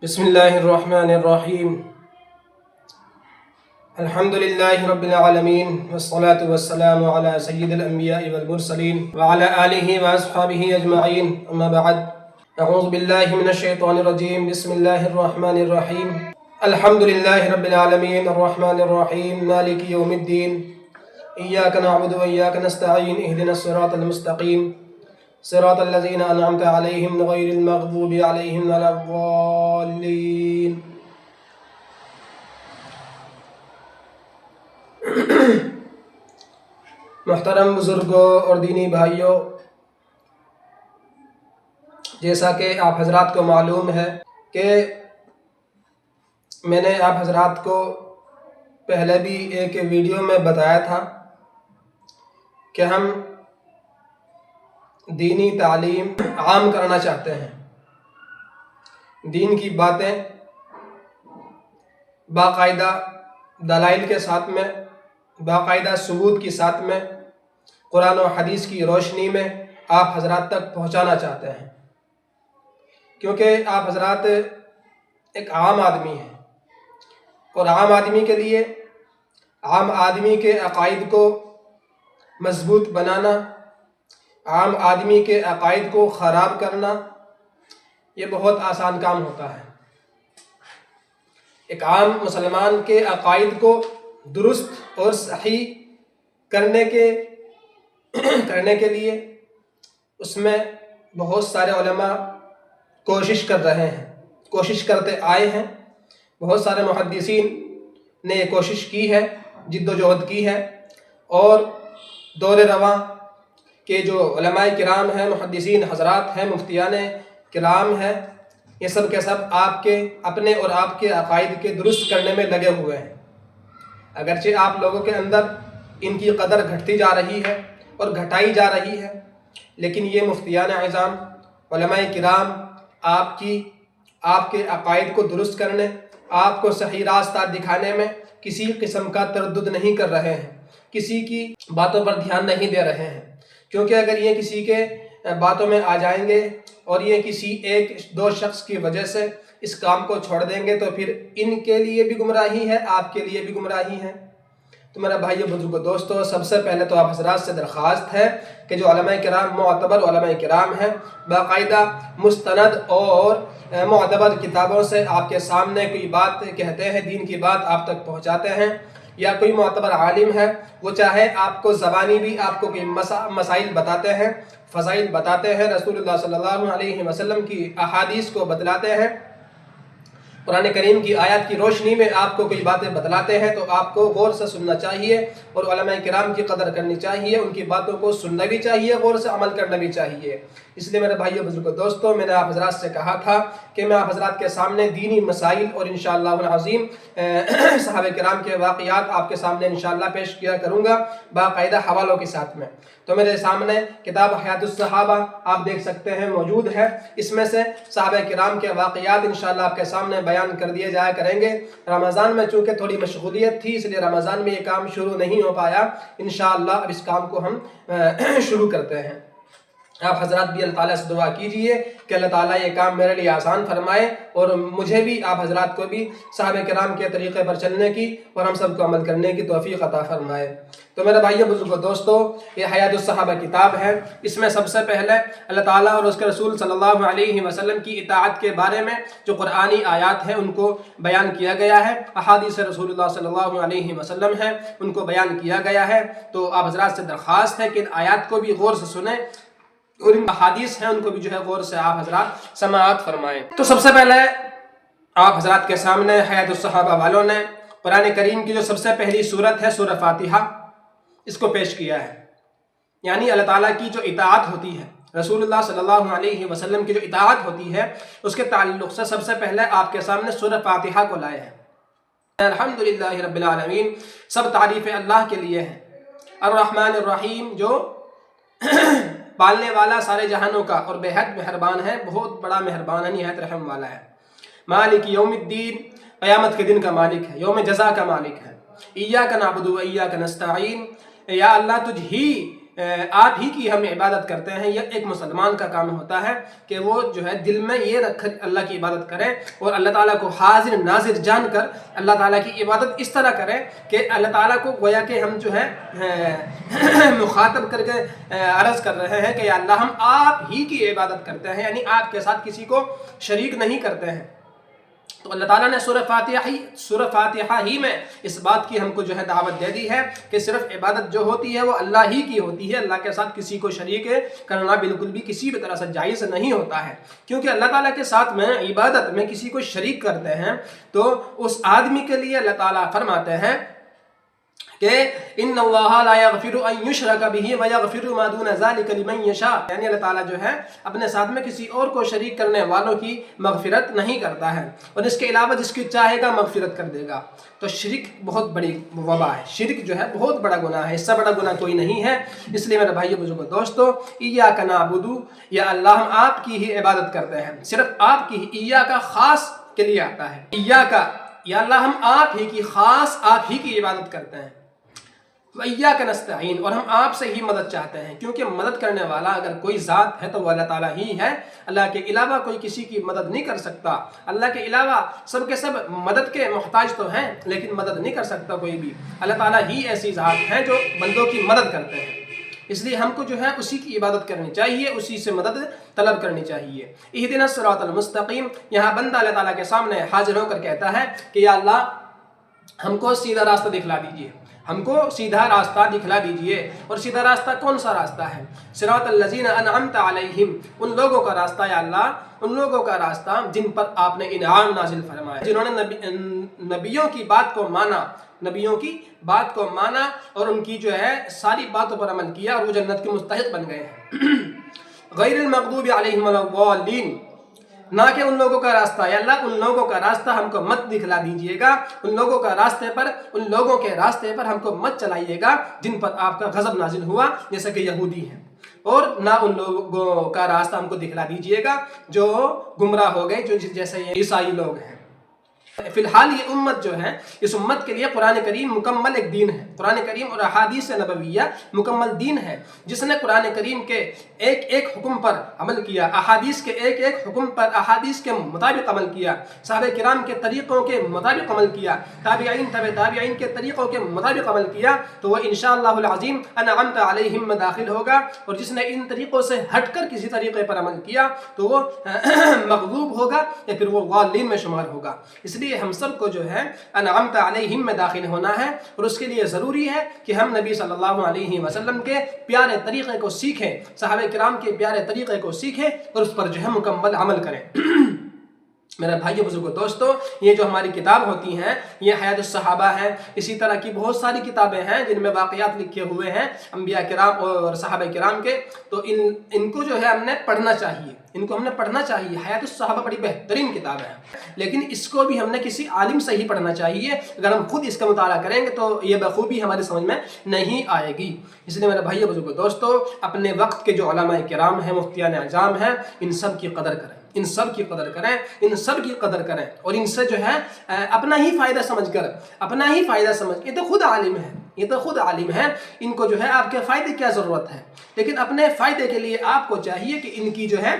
بسم الله الرحمن الرحيم. الحمد لله رب العالمين والصلاة والسلام على سيد الأنبياء والمرسلين وعلى آله وأصحابه أجمعين. أما بعد، أعوذ بالله من الشيطان الرجيم. بسم الله الرحمن الرحيم. الحمد لله رب العالمين الرحمن الرحيم مالك يوم الدين. إياك نعبد وإياك نستعين. اهدنا الصراط المستقيم صراط الذين أنعمت عليهم غير المغضوب عليهم ولا الضالين. محترم بزرگوں اور دینی بھائیوں، جیسا کہ آپ حضرات کو معلوم ہے کہ میں نے آپ حضرات کو پہلے بھی ایک ویڈیو میں بتایا تھا کہ ہم دینی تعلیم عام کرنا چاہتے ہیں. دین کی باتیں باقاعدہ دلائل کے ساتھ میں، باقاعدہ ثبوت کے ساتھ میں، قرآن و حدیث کی روشنی میں آپ حضرات تک پہنچانا چاہتے ہیں، کیونکہ آپ حضرات ایک عام آدمی ہیں، اور عام آدمی کے لیے عام آدمی کے عقائد کو مضبوط بنانا، عام آدمی کے عقائد کو خراب کرنا، یہ بہت آسان کام ہوتا ہے. ایک عام مسلمان کے عقائد کو درست اور صحیح کرنے کے لیے اس میں بہت سارے علماء کوشش کر رہے ہیں، کوشش کرتے آئے ہیں. بہت سارے محدثین نے یہ کوشش کی ہے، جد و جہد کی ہے، اور دور رواں کہ جو علماء کرام ہیں، محدثین حضرات ہیں، مفتیان کرام ہیں، یہ سب کے سب آپ کے اپنے اور آپ کے عقائد کے درست کرنے میں لگے ہوئے ہیں. اگرچہ آپ لوگوں کے اندر ان کی قدر گھٹتی جا رہی ہے اور گھٹائی جا رہی ہے، لیکن یہ مفتیان اعظام، علماء کرام آپ کے عقائد کو درست کرنے، آپ کو صحیح راستہ دکھانے میں کسی قسم کا تردد نہیں کر رہے ہیں، کسی کی باتوں پر دھیان نہیں دے رہے ہیں. کیونکہ اگر یہ کسی کے باتوں میں آ جائیں گے اور یہ کسی ایک دو شخص کی وجہ سے اس کام کو چھوڑ دیں گے تو پھر ان کے لیے بھی گمراہی ہے، آپ کے لیے بھی گمراہی ہے. تو میرا بھائیو، بزرگوں، دوستو، سب سے پہلے تو آپ حضرات سے درخواست ہے کہ جو علماء کرام معتبر علماء کرام ہیں، باقاعدہ مستند اور معتبر کتابوں سے آپ کے سامنے کوئی بات کہتے ہیں، دین کی بات آپ تک پہنچاتے ہیں، یا کوئی معتبر عالم ہے، وہ چاہے آپ کو زبانی بھی آپ کو کوئی مسائل بتاتے ہیں، فضائل بتاتے ہیں، رسول اللہ صلی اللہ علیہ وسلم کی احادیث کو بتلاتے ہیں، قرآن کریم کی آیات کی روشنی میں آپ کو کوئی باتیں بتلاتے ہیں، تو آپ کو غور سے سننا چاہیے اور علماء کرام کی قدر کرنی چاہیے، ان کی باتوں کو سننا بھی چاہیے، غور سے عمل کرنا بھی چاہیے. اس لیے میرے بھائیو، بزرگوں، دوستوں، میں نے آپ حضرات سے کہا تھا کہ میں آپ حضرات کے سامنے دینی مسائل اور انشاءاللہ العظیم صحابہ کرام کے واقعات آپ کے سامنے انشاءاللہ پیش کیا کروں گا، باقاعدہ حوالوں کے ساتھ میں. تو میرے سامنے کتاب حیات الصحابہ آپ دیکھ سکتے ہیں موجود ہے. اس میں سے صحابہ کرام کے واقعات انشاءاللہ آپ کے سامنے بیان کر دیے جایا کریں گے. رمضان میں چونکہ تھوڑی مشغولیت تھی، اس لیے رمضان میں یہ کام شروع نہیں ہو پایا. انشاءاللہ اب اس کام کو ہم شروع کرتے ہیں. آپ حضرات بھی اللہ تعالیٰ سے دعا کیجئے کہ اللہ تعالیٰ یہ کام میرے لیے آسان فرمائے، اور مجھے بھی، آپ حضرات کو بھی صحابہ کرام کے طریقے پر چلنے کی اور ہم سب کو عمل کرنے کی توفیق عطا فرمائے. تو میرے بھائیو، بزرگوں، دوستو، یہ حیات الصحابہ کتاب ہے. اس میں سب سے پہلے اللہ تعالیٰ اور اس کے رسول صلی اللہ علیہ وسلم کی اطاعت کے بارے میں جو قرآنی آیات ہیں ان کو بیان کیا گیا ہے، احادیث رسول اللہ صلی اللہ علیہ وسلم ہیں ان کو بیان کیا گیا ہے. تو آپ حضرات سے درخواست ہے کہ ان آیات کو بھی غور سے سنیں، اور ان احادیث ہیں ان کو بھی جو ہے غور سے آپ حضرات سماعت فرمائیں. تو سب سے پہلے آپ حضرات کے سامنے حیات الصحابہ والوں نے قرآن کریم کی جو سب سے پہلی سورت ہے، سورہ فاتحہ، اس کو پیش کیا ہے. یعنی اللہ تعالیٰ کی جو اطاعت ہوتی ہے، رسول اللہ صلی اللہ علیہ وسلم کی جو اطاعت ہوتی ہے، اس کے تعلق سے سب سے پہلے آپ کے سامنے سورہ فاتحہ کو لائے ہیں. الحمدللہ رب العالمین، سب تعریف اللہ کے لیے ہے. الرحمن الرحیم، جو پالنے والا سارے جہانوں کا اور بے حد مہربان ہے، بہت بڑا مہربان ہے، نہایت رحم والا ہے. مالک یوم الدین، قیامت کے دن کا مالک ہے، یوم جزا کا مالک ہے. ایاک نعبد و ایاک نستعین، یا اللہ تجھ ہی آپ ہی کی ہم عبادت کرتے ہیں، یہ ایک مسلمان کا کام ہوتا ہے کہ وہ جو ہے دل میں یہ رکھ کر اللہ کی عبادت کرے اور اللہ تعالیٰ کو حاضر ناظر جان کر اللہ تعالیٰ کی عبادت اس طرح کرے کہ اللہ تعالیٰ کو گویا کہ ہم جو ہے مخاطب کر کے عرض کر رہے ہیں کہ یا اللہ ہم آپ ہی کی عبادت کرتے ہیں، یعنی آپ کے ساتھ کسی کو شریک نہیں کرتے ہیں۔ تو اللہ تعالیٰ نے سورہ فاتحہ ہی میں اس بات کی ہم کو جو ہے دعوت دے دی ہے کہ صرف عبادت جو ہوتی ہے وہ اللہ ہی کی ہوتی ہے، اللہ کے ساتھ کسی کو شریک کرنا بالکل بھی کسی بھی طرح سے جائز نہیں ہوتا ہے، کیونکہ اللہ تعالیٰ کے ساتھ میں عبادت میں کسی کو شریک کرتے ہیں تو اس آدمی کے لیے اللہ تعالیٰ فرماتے ہیں کہ ان اللہ لا یغفر ان یشرک بہ ویغفر ما دون ذلک لمن یشاء، یعنی اللہ تعالیٰ جو ہے اپنے ساتھ میں کسی اور کو شریک کرنے والوں کی مغفرت نہیں کرتا ہے اور اس کے علاوہ جس کی چاہے گا مغفرت کر دے گا۔ تو شرک بہت بڑی وبا ہے، شرک جو ہے بہت بڑا گناہ ہے، اس سے بڑا گناہ کوئی نہیں ہے۔ اس لیے میرے بھائیو بزرگو دوستو، ایاک نعبد، یا اللہ ہم آپ کی ہی عبادت کرتے ہیں، صرف آپ کی ہی، ایاک خاص کے لیے آتا ہے، ایاک یا اللہ ہم آپ ہی کی خاص آپ ہی کی عبادت کرتے ہیں، وَإِيَّاكَ نَسْتَعِينُ، اور ہم آپ سے ہی مدد چاہتے ہیں، کیونکہ مدد کرنے والا اگر کوئی ذات ہے تو وہ اللہ تعالیٰ ہی ہے، اللہ کے علاوہ کوئی کسی کی مدد نہیں کر سکتا، اللہ کے علاوہ سب کے سب مدد کے محتاج تو ہیں لیکن مدد نہیں کر سکتا کوئی بھی، اللہ تعالیٰ ہی ایسی ذات ہے جو بندوں کی مدد کرتے ہیں، اس لیے ہم کو جو ہے اسی کی عبادت کرنی چاہیے، اسی سے مدد طلب کرنی چاہیے۔ اہدنا الصراط المستقیم، یہاں بندہ اللہ تعالیٰ کے سامنے حاضر ہو کر کہتا ہے کہ یا اللہ ہم کو سیدھا راستہ دکھلا دیجیے، ہم کو سیدھا راستہ دکھلا دیجئے، اور سیدھا راستہ کون سا راستہ ہے؟ صراط الذین انعمت علیہم، ان لوگوں کا راستہ یا اللہ، ان لوگوں کا راستہ جن پر آپ نے انعام نازل فرمایا، جنہوں نے نبیوں کی بات کو مانا، نبیوں کی بات کو مانا اور ان کی جو ہے ساری باتوں پر عمل کیا اور وہ جنت کے مستحق بن گئے ہیں۔ غیر المغضوب علیہم ولا الضالین، نہ کہ ان لوگوں کا راستہ، یا اللہ ان لوگوں کا راستہ ہم کو مت دکھلا دیجئے گا، ان لوگوں کا راستے پر، ان لوگوں کے راستے پر ہم کو مت چلائیے گا جن پر آپ کا غضب نازل ہوا جیسا کہ یہودی ہیں، اور نہ ان لوگوں کا راستہ ہم کو دکھلا دیجئے گا جو گمراہ ہو گئے، جو جیسے یہ عیسائی لوگ ہیں۔ فی الحال یہ امت جو ہے، اس امت کے لیے قرآن کریم مکمل ایک دین ہے، قرآن کریم اور احادیث نبویہ مکمل دین ہے، جس نے قرآن کریم کے ایک ایک حکم پر عمل کیا، احادیث کے ایک ایک حکم پر احادیث کے مطابق عمل کیا، صحابہ کرام کے طریقوں کے مطابق عمل کیا، تابعین تبع تابعین کے طریقوں کے مطابق عمل کیا، تو وہ انشاءاللہ العظیم انعمت علیہم میں داخل ہوگا، اور جس نے ان طریقوں سے ہٹ کر کسی طریقے پر عمل کیا تو وہ مغضوب ہوگا یا پھر وہ ضالین میں شمار ہوگا۔ اس لیے ہم سب کو جو ہے انعمت علیہم میں داخل ہونا ہے، اور اس کے لیے ضروری ہے کہ ہم نبی صلی اللہ علیہ وسلم کے پیارے طریقے کو سیکھیں، صحابہ کرام کے پیارے طریقے کو سیکھیں اور اس پر جو ہے مکمل عمل کریں۔ میرے بھائیو بزرگو دوستو، یہ جو ہماری کتاب ہوتی ہیں یہ حیات الصحابہ ہے، اسی طرح کی بہت ساری کتابیں ہیں جن میں واقعات لکھے ہوئے ہیں انبیاء کرام اور صحابہ کرام کے، تو ان کو جو ہے ہم نے پڑھنا چاہیے، ان کو ہم نے پڑھنا چاہیے۔ حیات الصحابہ بڑی بہترین کتاب ہے، لیکن اس کو بھی ہم نے کسی عالم سے ہی پڑھنا چاہیے، اگر ہم خود اس کا مطالعہ کریں گے تو یہ بخوبی ہماری سمجھ میں نہیں آئے گی۔ اس لیے میرے بھائیو بزرگو دوستو، اپنے وقت کے جو علماء کرام ہیں، مفتیان اعظام ہیں، ان سب کی قدر کریں، ان سب کی قدر کریں، ان سب کی قدر کریں، اور ان سے جو ہے اپنا ہی فائدہ سمجھ کر، اپنا ہی فائدہ سمجھ، یہ تو خود عالم ہے، یہ تو خود عالم ہے، ان کو جو ہے آپ کے فائدے کیا ضرورت ہے، لیکن اپنے فائدے کے لیے آپ کو چاہیے کہ ان کی جو ہے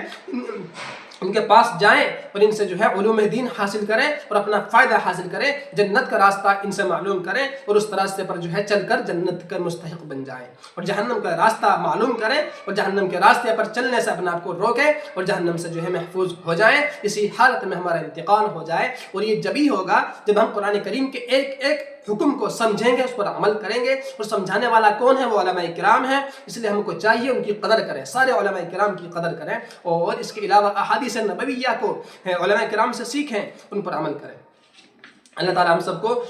ان کے پاس جائیں اور ان سے جو ہے علوم دین حاصل کریں اور اپنا فائدہ حاصل کریں، جنت کا راستہ ان سے معلوم کریں اور اس راستے پر جو ہے چل کر جنت کا مستحق بن جائیں، اور جہنم کا راستہ معلوم کریں اور جہنم کے راستے پر چلنے سے اپنے آپ کو روکیں اور جہنم سے جو ہے محفوظ ہو جائیں۔ اسی حالت میں ہمارا انتقال ہو جائے، اور یہ جبھی ہوگا جب ہم قرآن کریم کے ایک ایک حکم کو سمجھیں گے، اس پر عمل کریں گے، اور سمجھانے والا کون ہے؟ وہ علماء کرام ہیں، اس لیے ہم کو چاہیے ان کی قدر کریں، سارے علماء کرام کی قدر کریں، اور اس کے علاوہ احادیث نبویہ کو علماء کرام سے سیکھیں، ان پر عمل کریں۔ اللہ تعالیٰ ہم سب کو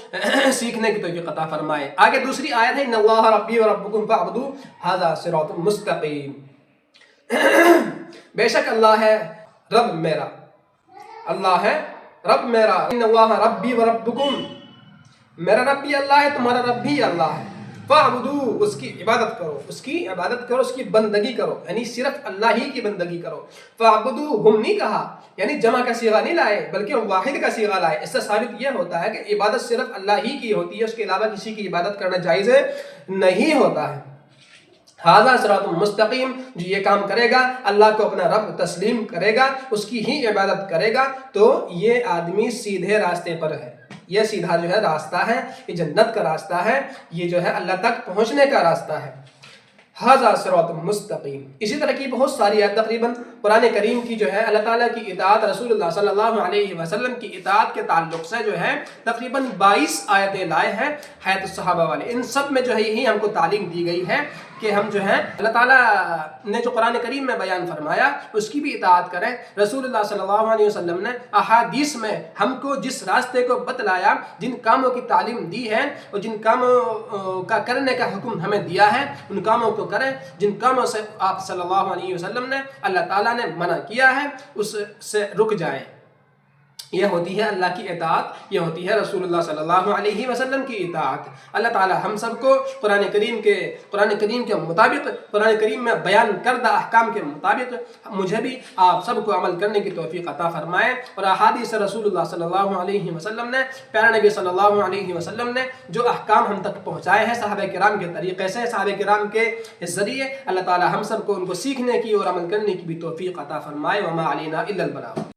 سیکھنے کی توفیق عطا فرمائے۔ آگے دوسری آیت ہے، ان اللہ ربی وربکم فاعبدوہ ھذا صراط مستقیم، بے شک اللہ ہے رب میرا، اللہ ہے رب میرا، ان اللہ ربی وربکم، میرا رب بھی اللہ ہے، تمہارا رب بھی اللہ ہے، فاعبدوہ، اس کی عبادت کرو، اس کی عبادت کرو، اس کی بندگی کرو، یعنی صرف اللہ ہی کی بندگی کرو۔ فاعبدوہ ہم نہیں کہا، یعنی جمع کا صیغہ نہیں لائے بلکہ واحد کا صیغہ لائے۔ اس سے ثابت یہ ہوتا ہے کہ عبادت صرف اللہ ہی کی ہوتی ہے، اس کے علاوہ کسی کی عبادت کرنا جائز نہیں ہوتا ہے۔ ھذا صراط مستقیم، جو یہ کام کرے گا، اللہ کو اپنا رب تسلیم کرے گا، اس کی ہی عبادت کرے گا، تو یہ آدمی سیدھے راستے پر ہے، یہ سیدھا جو ہے راستہ ہے، یہ جنت کا راستہ ہے، یہ جو ہے اللہ تک پہنچنے کا راستہ ہے۔ ھذا صراط مستقیم۔ اسی طرح کی بہت ساری آیات تقریباً قرآن کریم کی جو ہے اللہ تعالیٰ کی اطاعت، رسول اللہ صلی اللہ علیہ وسلم کی اطاعت کے تعلق سے جو ہے تقریباً 22 آیتیں لائے ہیں حیات الصحابہ والے۔ ان سب میں جو ہے یہی ہم کو تعلیم دی گئی ہے کہ ہم جو ہے اللہ تعالیٰ نے جو قرآن کریم میں بیان فرمایا اس کی بھی اطاعت کریں۔ رسول اللہ صلی اللہ علیہ وسلم نے احادیث میں ہم کو جس راستے کو بتلایا، جن کاموں کی تعلیم دی ہے اور جن کاموں کا کرنے کا حکم ہمیں دیا ہے، ان کاموں کو کریں۔ جن کاموں سے آپ صلی اللہ علیہ وسلم نے، اللہ تعالیٰ نے منع کیا ہے، اس سے رک جائیں۔ یہ ہوتی ہے اللہ کی اطاعت، یہ ہوتی ہے رسول اللہ صلی اللہ علیہ وسلم کی اطاعت۔ اللہ تعالی ہم سب کو قرآن کریم کے مطابق، قرآن کریم میں بیان کردہ احکام کے مطابق مجھے بھی آپ سب کو عمل کرنے کی توفیق عطا فرمائے، اور احادیث رسول اللہ صلی اللہ علیہ وسلم نے، پیارے نبی صلی اللہ علیہ وسلم نے جو احکام ہم تک پہنچائے ہیں صحابہ کرام کے طریقے سے، صحابہ کرام کے ذریعے، اللہ تعالی ہم سب کو ان کو سیکھنے کی اور عمل کرنے کی بھی توفیق عطا فرمائے۔ وما علینا الا البلاغ۔